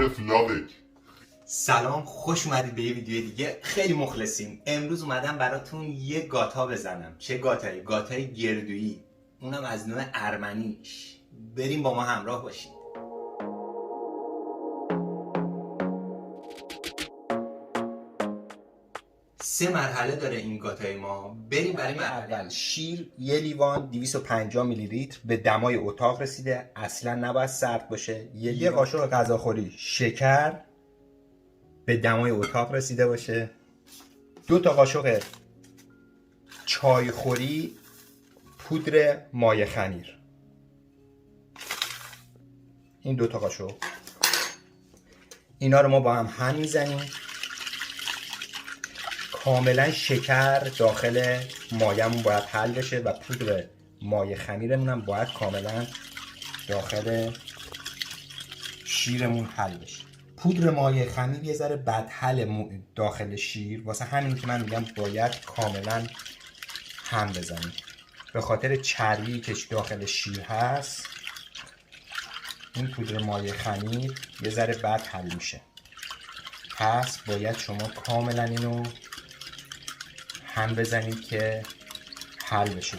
عارف لابک. سلام، خوش اومدید به یه ویدیو دیگه. خیلی مخلصیم. امروز اومدم براتون یه گاتا بزنم. چه گاتایی؟ گاتای گردویی، اونم از نوع ارمنیش. بریم با ما همراه باشید. سه مرحله داره این گاتای ما. بریم برای اول. شیر یه لیوان 250 میلی لیتر به دمای اتاق رسیده، اصلا نباید سرد باشه. یه قاشق غذاخوری شکر به دمای اتاق رسیده باشه. 2 تا قاشق چایخوری پودر مایع خمیر. این 2 تا قاشق، اینا رو ما با هم میزنیم. کاملا شکر داخل مایعمون باید حل بشه و پودر مایع خمیرمون هم باید کاملا داخل شیرمون حل بشه. پودر مایع خمیر یه ذره بد حل داخل شیر، واسه همین که من میگم باید کاملا هم بزنیم، به خاطر چربی که داخل شیر هست. این پودر مایع خمیر یه ذره بد حل میشه، پس باید شما کاملا اینو هم بزنید که حل بشه.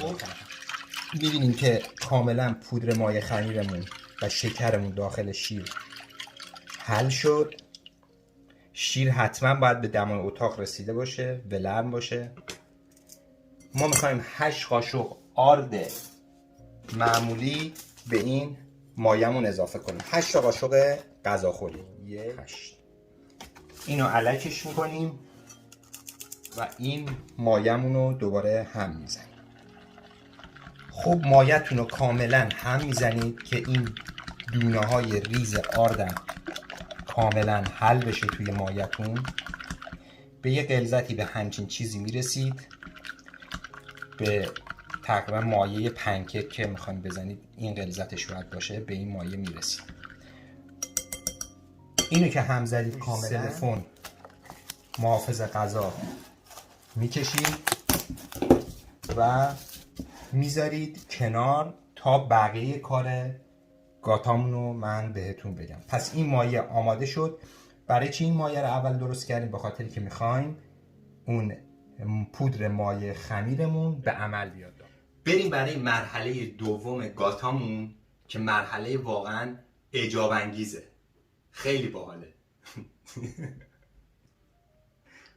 می‌بینیم که کاملا پودر مایع خمیرمون و شکرمون داخل شیر حل شد. شیر حتما باید به دمای اتاق رسیده باشه، ولرم باشه. ما میخوایم 8 قاشق آرد معمولی به این مایعمون اضافه کنیم. 8 قاشق غذاخوری. 8 اینو الکش میکنیم و این مایعمون رو دوباره هم میزنیم. خب مایعتون رو کاملا هم میزنید که این دونه های ریز آردم کاملا حل بشه توی مایعتون. به یه غلظتی به همچین چیزی میرسید، به تقریبا مایع پنکیک که میخوایم بزنید این غلظتش باید باشه، به این مایع میرسید. اینو که هم زدید کاملا سیلیکون محافظ غذا میکشید و میذارید کنار تا بقیه کار گاتامونو من بهتون بگم. پس این مایع آماده شد. برای چی این مایع رو اول درست کردیم؟ به خاطری که میخوایم اون پودر مایع خمیرمون به عمل بیاد. بریم برای مرحله دوم گاتامون که مرحله واقعا اعجاب انگیزه. خیلی باحاله.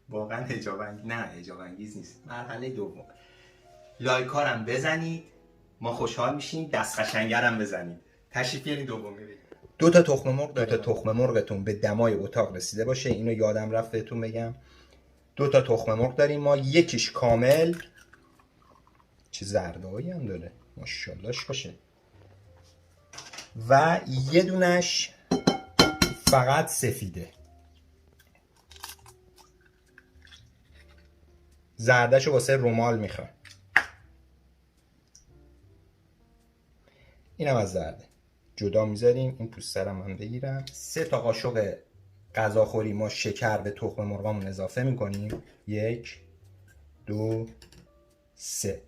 واقعا اعجاب انگیز نیست. مرحله دوم. لایکارم بزنید، ما خوشحال میشیم. دست قشنگرم بزنید. تشریف بیارید دومی بریم. 2 تا تخم مرغ، 2 تا تخم مرغتون به دمای اتاق رسیده باشه. اینو یادم رفت بهتون بگم. 2 تا تخم مرغ داریم ما، یکیش کامل، چه زردهایی هم داره ماشاءاللهش باشه، و یه دونش فقط سفیده. زردشو واسه رومال میخوام. اینم از زرده جدا میذاریم. این پوست سرم هم بگیرم. 3 تا قاشق غذاخوری ما شکر به تخم مرغامون اضافه میکنیم. 1 2 3.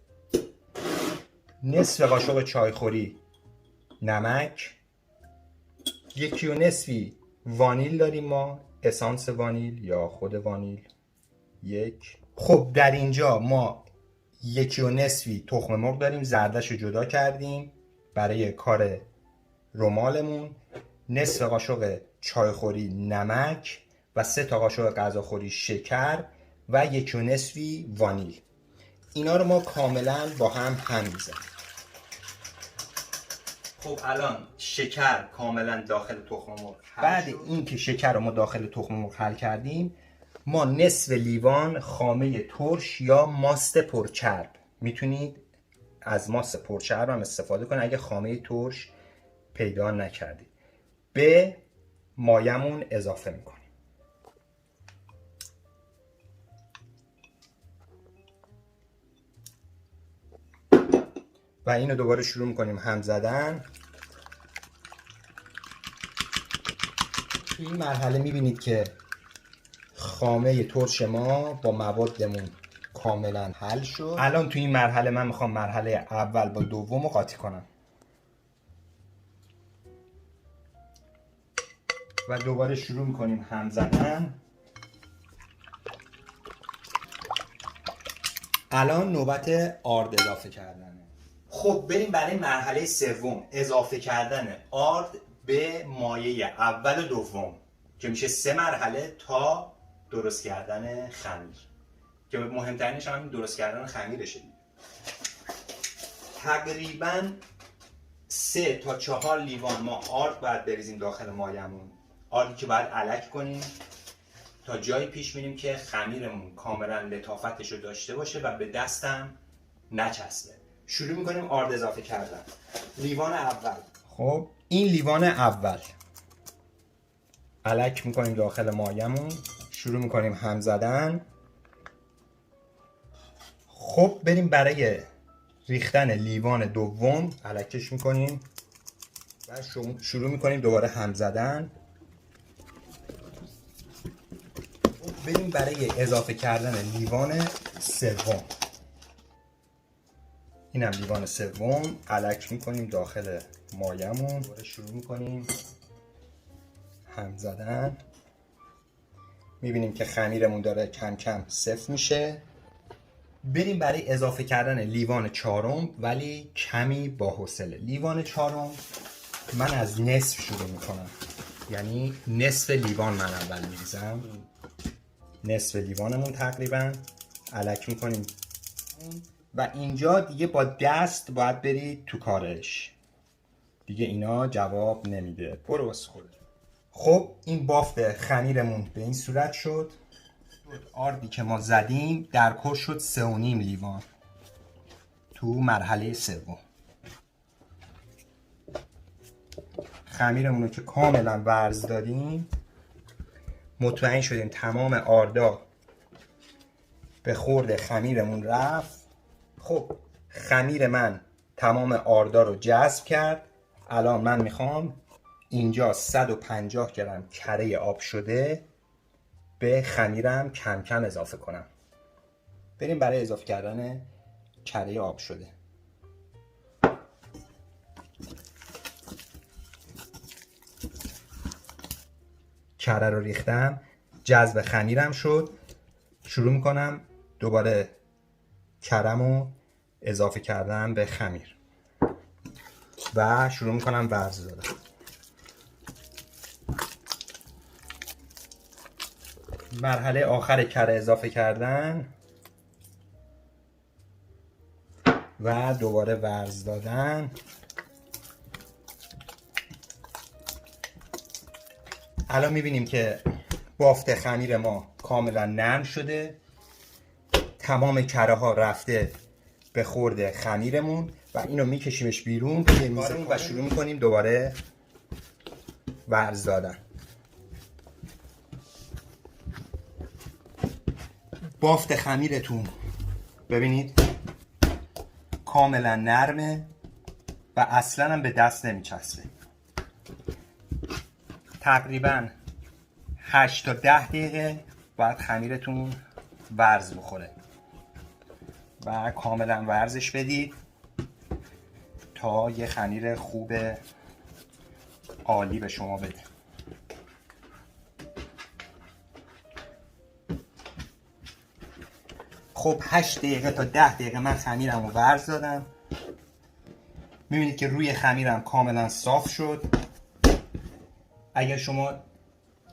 نصف قاشق چایخوری نمک. 1.5 وانیل داریم ما، اسانس وانیل یا خود وانیل. 1. خب در اینجا ما 1.5 تخم مرغ داریم، زردش رو جدا کردیم برای کار رومالمون. نصف قاشق چایخوری نمک و 3 تا قاشق غذاخوری شکر و 1.5 وانیل. اینا رو ما کاملا با هم میزنیم. خب الان شکر کاملا داخل تخم مرغ. بعد اینکه شکر رو ما داخل تخم مرغ حل کردیم، ما نصف لیوان خامه ترش یا ماست پرچرب، میتونید از ماست پرچرب هم استفاده کنید اگه خامه ترش پیدا نکردید، به مایعمون اضافه میکنیم. و اینو دوباره شروع میکنیم هم زدن. این مرحله میبینید که خامه ترش ما با موادمون کاملا حل شد. الان تو این مرحله من میخوام مرحله اول با دوم رو قاطی کنم. و دوباره شروع میکنیم هم زدن. الان نوبت آرد اضافه کردنه. خب بریم برای مرحله سوم، اضافه کردن آرد به مایه اول و دوم که میشه 3 مرحله تا درست کردن خمیر که مهمترینش هم درست کردن خمیرشه. تقریبا 3 تا 4 لیوان ما آرد باید بریزیم داخل مایه‌مون. آردی که باید الک کنیم تا جایی پیش میریم که خمیرمون کاملا لطافتش رو داشته باشه و به دستم نچسبه. شروع میکنیم آرد اضافه کردن. لیوان اول. خب این لیوان اول الک میکنیم داخل مایه‌مون، شروع میکنیم هم زدن. خب بریم برای ریختن لیوان دوم. الکش میکنیم و شروع میکنیم دوباره هم زدن. بریم برای اضافه کردن لیوان سوم. اینم لیوان سوم، الک میکنیم داخل مایه‌مون، دوباره شروع میکنیم هم زدن. میبینیم که خمیرمون داره کم کم صفر میشه. بریم برای اضافه کردن لیوان چهارم، ولی کمی با حوصله. لیوان چهارم من از نصف شروع میکنم، یعنی نصف لیوان من اول میریزم. نصف لیوانمون تقریبا الک میکنیم و اینجا دیگه با دست باید برید تو کارش، دیگه اینا جواب نمیده. برو واسه خودت. خب این بافت خمیرمون به این صورت شد. آردی که ما زدیم در کل شد 3.5 لیوان تو مرحله سوم. خمیرمون رو که کاملا ورز دادیم، مطمئن شدیم تمام آردا به خورد خمیرمون رفت. خب خمیر من تمام آردا رو جذب کرد. الان من میخوام اینجا 150 گرم کره آب شده به خمیرم کم کم اضافه کنم. بریم برای اضافه کردن کره آب شده. کره رو ریختم، جذب خمیرم شد. شروع میکنم دوباره کره‌مو اضافه کردن به خمیر و شروع میکنم ورز دادن. مرحله آخر کره اضافه کردن و دوباره ورز دادن. الان میبینیم که بافت خمیر ما کاملا نرم شده، تمام کره ها رفته به خورد خمیرمون و اینو میکشیمش بیرون توی میزمون و شروع میکنیم دوباره ورز دادن. بافت خمیرتون ببینید کاملا نرمه و اصلا هم به دست نمیچسبه. تقریبا 8 تا 10 دقیقه باید خمیرتون ورز بخوره و کاملا ورزش بدید تا یه خمیر خوب عالی به شما بده. خب 8 دقیقه تا 10 دقیقه من خمیرم رو ورز دادم. میبینید که روی خمیرم کاملا صاف شد. اگر شما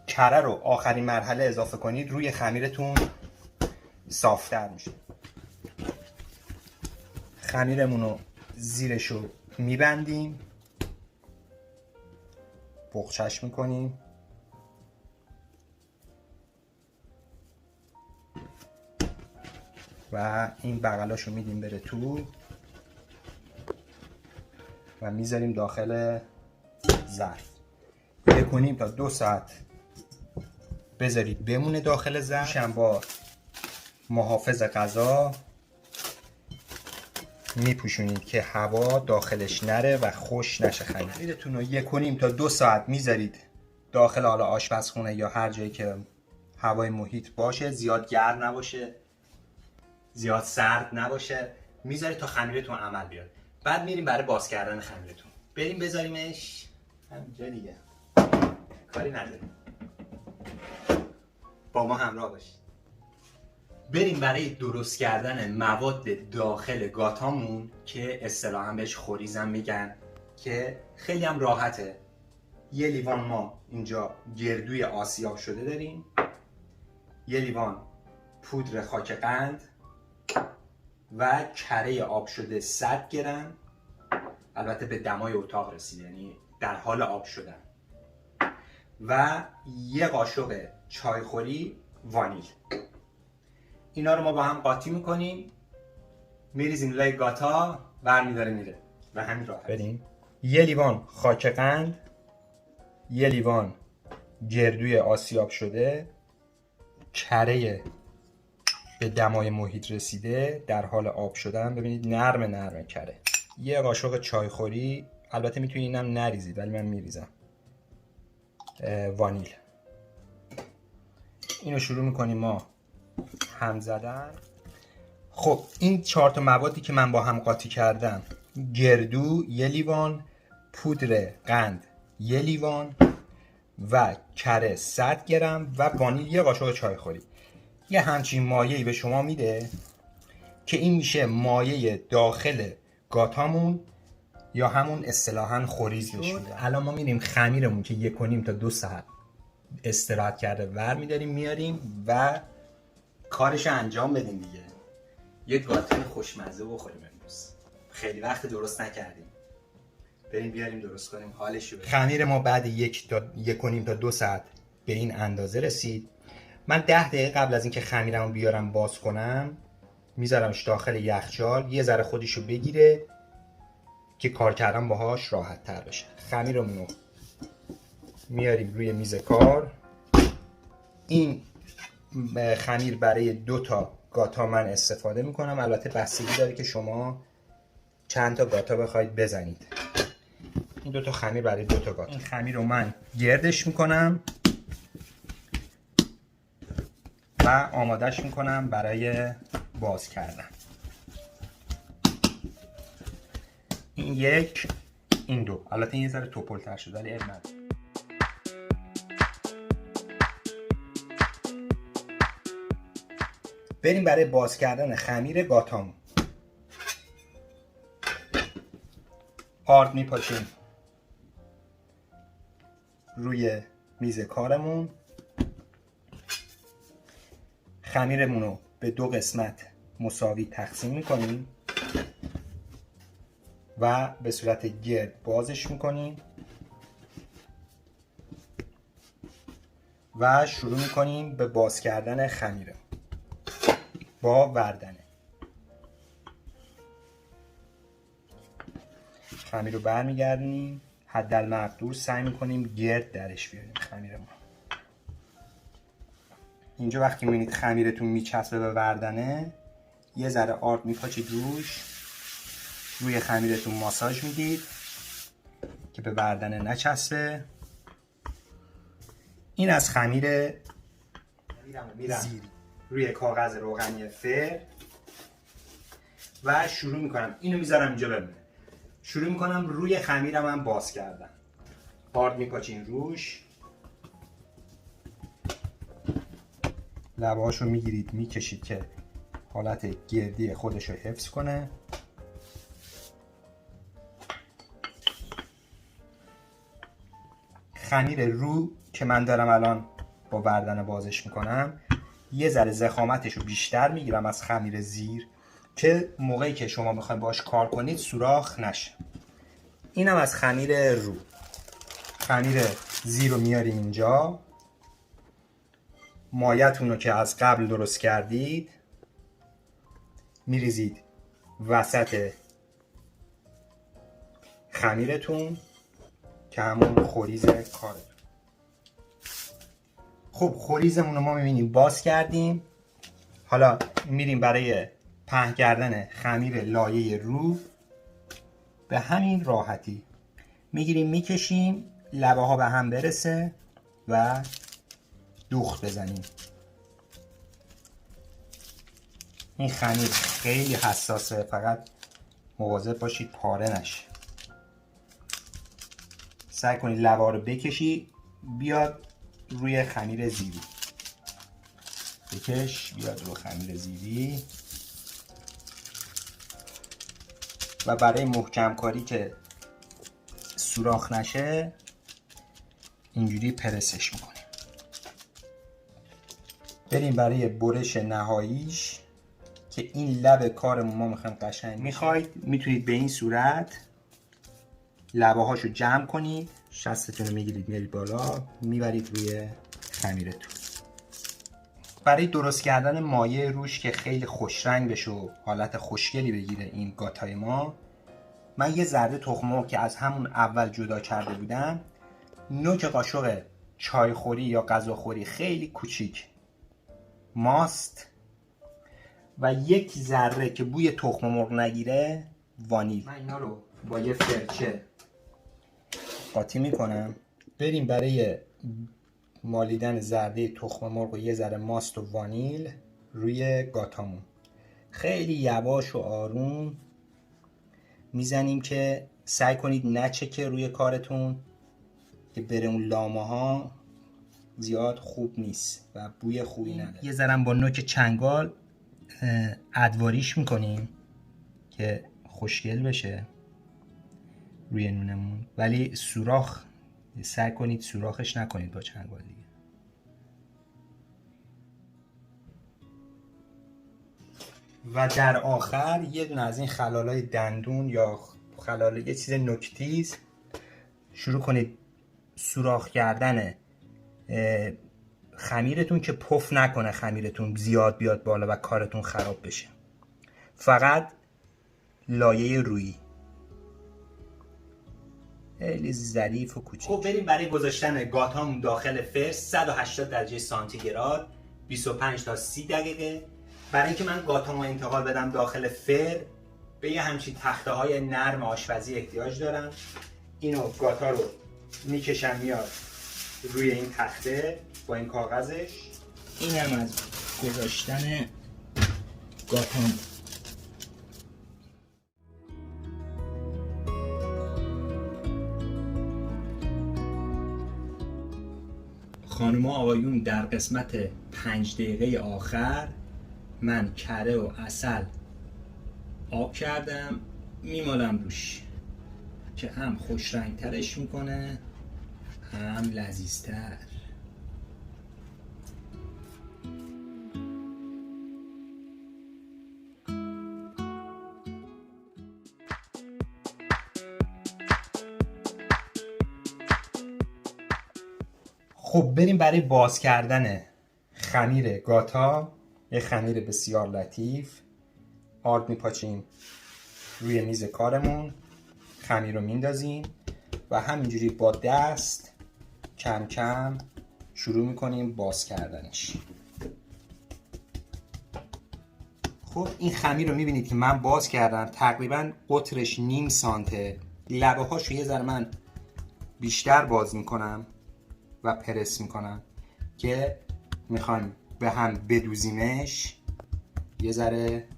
کره رو آخرین مرحله اضافه کنید روی خمیرتون صافتر میشه. خمیرمون رو زیرش رو میبندیم، بخچش میکنیم و این بغلاشو میدیم بره تو و میذاریم داخل ظرف. 1.5 تا 2 ساعت بذارید بمونه داخل ظرف. با محافظ غذا میپوشونید که هوا داخلش نره و خوش نشه. خمیرتون رو 1.5 تا 2 ساعت میذارید داخل حالا آشپزخونه یا هر جایی که هوای محیط باشه، زیاد گرم نباشه زیاد سرد نباشه، میذارید تا خمیرتون عمل بیاد. بعد میریم برای باز کردن خمیرتون. بریم بذاریمش همینجا دیگه. کاری نداریم، با ما همراه باشید. بریم برای درست کردن مواد داخل گاتامون که اصطلاحاً بهش خوریزم میگن، که خیلی هم راحته. یه لیوان ما اینجا گردوی آسیاب شده داریم، یه لیوان پودر خاک قند و کره آب شده 100 گرم، البته به دمای اتاق رسیده، یعنی در حال آب شدن، و یه قاشق چایخوری وانیل. اینا رو ما با هم قاطی میکنیم، میریزیم لای گاتا، برمیداره میره و همین راحت. بریم یه لیوان خاک قند، یه لیوان گردوی آسیاب شده، کره به دمای محیط رسیده در حال آب شدن، ببینید نرم کره، یه قاشق چایخوری، البته میتونید اینم نریزید ولی من میریزم، وانیل. اینو شروع میکنیم ما هم زدن. خب این 4 تا موادی که من با هم قاطی کردم، گردو یه لیوان، پودر قند یه لیوان و کره 100 گرم و وانیل یه قاشق چایخوری، یه همچین مایه‌ای به شما میده که این میشه مایه داخل گاتامون یا همون اصطلاحاً خوریز بهش میگن. الان ما میریم خمیرمون که 1.5 تا 2 ساعت استراحت کرده ور میداریم میاریم و کارش انجام بدیم دیگه. یه گاتین خوشمزه بخوریم امروز، خیلی وقت درست نکردیم، بریم بیاریم درست کنیم حالش رو. خمیر ما بعد 1.5 تا 2 ساعت به این اندازه رسید. من 10 دقیقه قبل از اینکه خمیرمو بیارم باز کنم میذارمش داخل یخچال یه ذره خودشو بگیره که کار کردن باهاش راحت تر بشه. خمیرمونو میاریم روی میز کار. این خمیر برای 2 تا گاتا من استفاده میکنم، البته بستگی داره که شما چند تا گاتا بخواید بزنید. این 2 تا خمیر برای 2 تا گاتا. این خمیر رو من گردش میکنم و آمادهش میکنم برای باز کردن. این 1، این 2، البته این یه ذره توپل‌تر شده ولی اب نداره. بریم برای باز کردن خمیر گاتامون. آرد میپاشیم روی میز کارمون، خمیرمون رو به 2 قسمت مساوی تقسیم میکنیم و به صورت گرد بازش میکنیم و شروع میکنیم به باز کردن خمیرمون با وردنه. خمیر رو برمیگردونیم، حدالمقدور سعی میکنیم گرد درش بیاریم خمیرمون. اینجا وقتی میبینید خمیرتون میچسبه به وردنه، یه ذره آرد میپاچید روی خمیرتون ماساژ میدید که به وردنه نچسبه. این از خمیر زیری روی کاغذ روغنی فر و شروع میکنم اینو میذارم اینجا بمونه. شروع میکنم روی خمیرم هم باز کردن. آرد میپاچین روش، لبهاشو میگیرید میکشید که حالت گردی خودش رو حفظ کنه. خمیر رو که من دارم الان با وردن بازش میکنم، یه ذره ضخامتش رو بیشتر میگیرم از خمیر زیر که موقعی که شما میخواید باش کار کنید سوراخ نشه. اینم از خمیر رو. خمیر زیر رو میاریم اینجا، مایتون رو که از قبل درست کردید میریزید وسط خمیرتون که همون خوریز کارتون. خب خوریزمون رو ما میبینیم باز کردیم. حالا میریم برای پهن کردن خمیر لایه رو. به همین راحتی میگیریم میکشیم لبه ها به هم برسه و دوخت بزنیم. این خمیر خیلی حساسه، فقط مواظب باشید پاره نشه. سعی کنید لبه ها رو بکشید بیاد روی خمیر زیری، بکش بیاد روی خمیر زیری و برای محکم کاری که سوراخ نشه اینجوری پرسش میکنیم. بریم برای برش نهاییش که این لب کارمون ما میخوایم قشنگ. میخواید میتونید به این صورت لبه هاشو جمع کنید، شستتون رو میگیرید میارید بالا میبرید روی خمیرتون. برای درست کردن مایه روش که خیلی خوش رنگ بشه و حالت خوشگلی بگیره این گاتای ما، من یه ذره تخم مرغ که از همون اول جدا کرده بودم، نوک قاشق چایخوری یا غذاخوری خیلی کوچیک ماست و یک ذره که بوی تخم مرغ نگیره وانیل. من اینا رو با یه فرچه قاطی میکنم. بریم برای مالیدن زرده تخم مرغ و یه ذره ماست و وانیل روی گاتامون. خیلی یواش و آروم میزنیم که سعی کنید نچکه روی کارتون که بره اون لامه ها زیاد خوب نیست و بوی خوبی نداره. یه ذره با نوک چنگال ادواریش میکنیم که خوشگل بشه روی نونمون، ولی سوراخ سعی کنید سوراخش نکنید با چنگال دیگه. و در آخر یه دونه از این خلالای دندون یا خلال یه چیز نوک‌تیز شروع کنید سوراخ کردن خمیرتون که پف نکنه، خمیرتون زیاد بیاد بالا و کارتون خراب بشه. فقط لایه رویی خیلی ظریف و کوچیک. خب بریم برای گذاشتن گاتامون داخل فرن 180 درجه سانتیگراد 25 تا 30 دقیقه. برای اینکه من گاتامو انتقال بدم داخل فرن به یه همچین تخته های نرم آشپزی احتیاج دارم. اینو گاتا رو میکشم میاد روی این تخته با این کاغذش. این هم از گذاشتن گاتام. خانم آقایون، در قسمت 5 دقیقه آخر من کره و عسل آب کردم میمالم روش که هم خوش رنگ ترش میکنه هم لذیذتر. خب بریم برای باز کردن خمیر گاتا. یه خمیر بسیار لطیف آرد میپاچیم روی میز کارمون، خمیر رو میندازیم و همینجوری با دست کم کم شروع میکنیم باز کردنش. خب این خمیر رو میبینید که من باز کردم، تقریبا قطرش نیم سانته. لبه هاشو یه ذره من بیشتر باز میکنم و پرس میکنم که میخوایم به هم بدوزیمش، یه ذره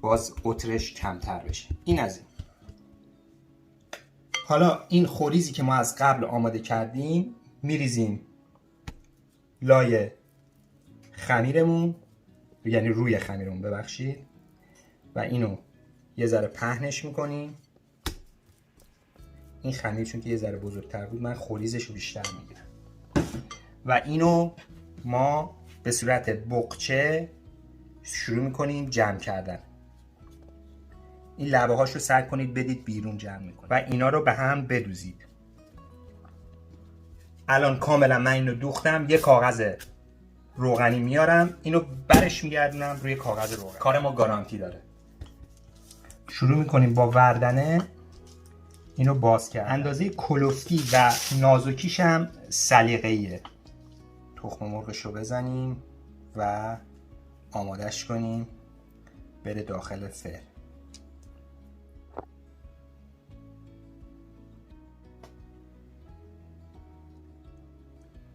باز قطرش کمتر بشه. این از این. حالا این خوریزی که ما از قبل آماده کردیم میریزیم لای خمیرمون، یعنی روی خمیرمون ببخشید، و اینو یه ذره پهنش میکنیم. این خمیر چون که یه ذره بزرگتر بود من خوریزش رو بیشتر میگیرم و اینو ما به صورت بقچه شروع میکنیم جمع کردن. این لبه هاش رو سعی کنید بدید بیرون جمع میکنید و اینا رو به هم بدوزید. الان کاملا من اینو دوختم. یه کاغذ روغنی میارم، اینو برش میگردونم روی کاغذ روغنی. کار ما گارانتی داره. شروع میکنیم با وردنه اینو باز کرد. اندازه کلفتی و نازکیش هم سلیقه‌ایه. تخم مرغش رو بزنیم و آمادش کنیم بره داخل فرن.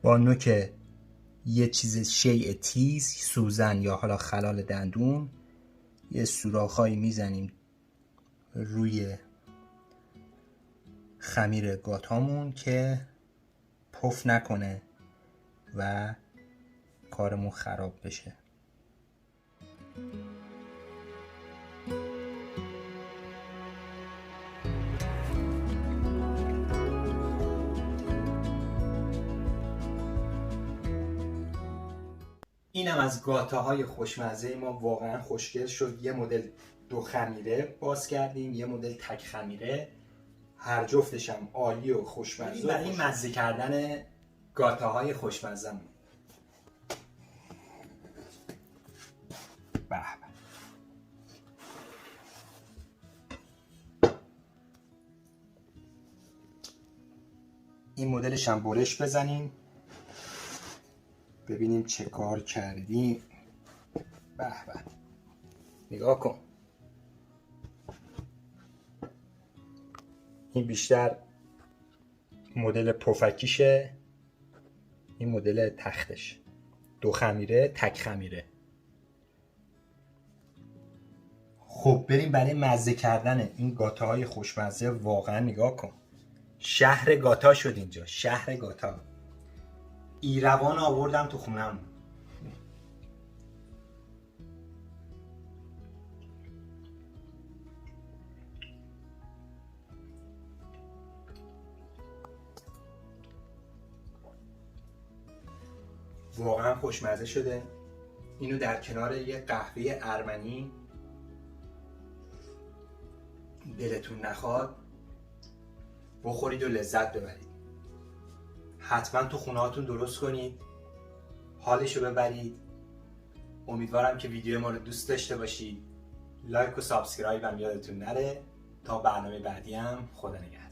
با نوک یه چیز شیء تیز، سوزن یا حالا خلال دندون، یه سوراخ‌هایی میزنیم روی خمیر گاتامون که پف نکنه و کارمون خراب بشه. اینم از گاتاهای خوشمزه ما. واقعا خوشگل شد. یه مدل 2 خمیره باز کردیم، یه مدل تک خمیره. هر جفتش هم عالی و خوشمزه برای مزه کردن گاتاهای خوشمزه‌مون. به این مدلش هم برش بزنیم ببینیم چه کار کردیم. به به، نگاه کن. این بیشتر مدل پفکیشه، این مدل تختش. 2 خمیره تک خمیره. خب بریم برای مزه کردن این گاتاهای خوشمزه. واقعا نگاه کن، شهر گاتا شد اینجا، شهر گاتا. ایروان آوردم تو خونم. واقعا خوشمزه شده. اینو در کنار یه قهوه ارمنی، دلتون نخواد، بخورید و لذت ببرید. حتما تو خونه هاتون درست کنید، حالشو ببرید. امیدوارم که ویدیو ما رو دوست داشته باشید. لایک و سابسکرایب هم یادتون نره. تا برنامه بعدی هم خدا نگهدار.